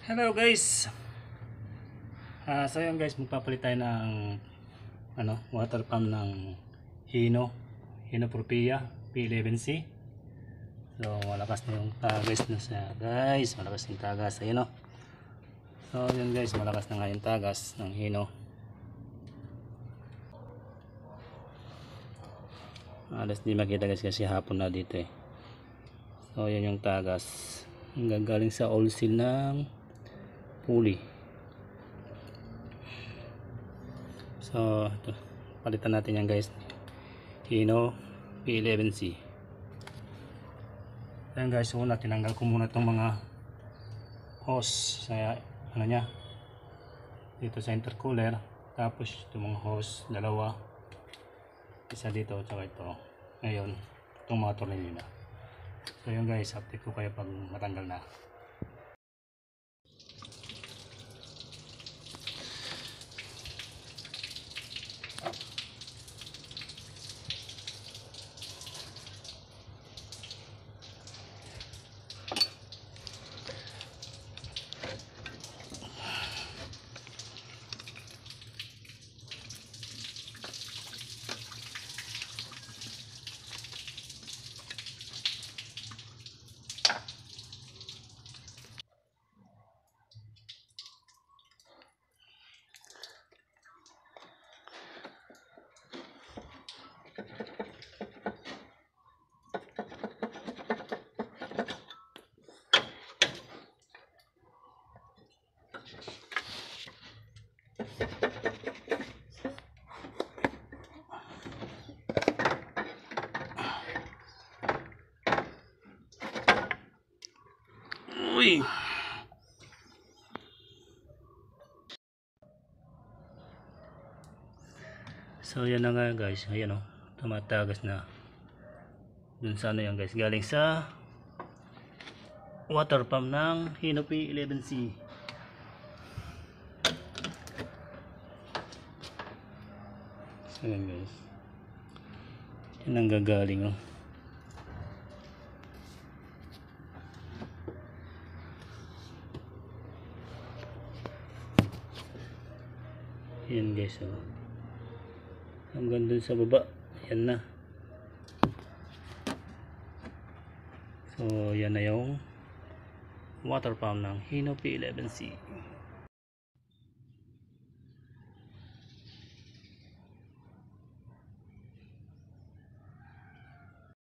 Hello guys. So yun guys, magpapalit tayo ng water pump ng Hino Propia P11C. So malakas na yung tagas na siya guys, malakas yung tagas, ayun o. So yun guys, malakas na nga yung tagas ng Hino. Alas di makita guys kasi hapon na dito eh. So yan yung tagas, gagaling sa oil seal ng pulley. So ito, palitan natin yan guys, Hino P11C. Ayan guys, una tinanggal ko muna itong mga hose sa nya dito sa intercooler, tapos itong mga hose dalawa, isa dito at ito. Ngayon itong mga tornilyo na. So yun guys, update ko kayo pag matanggal na. Uy. So yan na nga guys, ayan o, tumatagas na dun sa yan guys, galing sa water pump ng Hino P11C. So yan guys, yan ang gagaling o. Yan guys o, hanggang dun sa baba, yan na. So yan na yung water pump ng Hino P11C.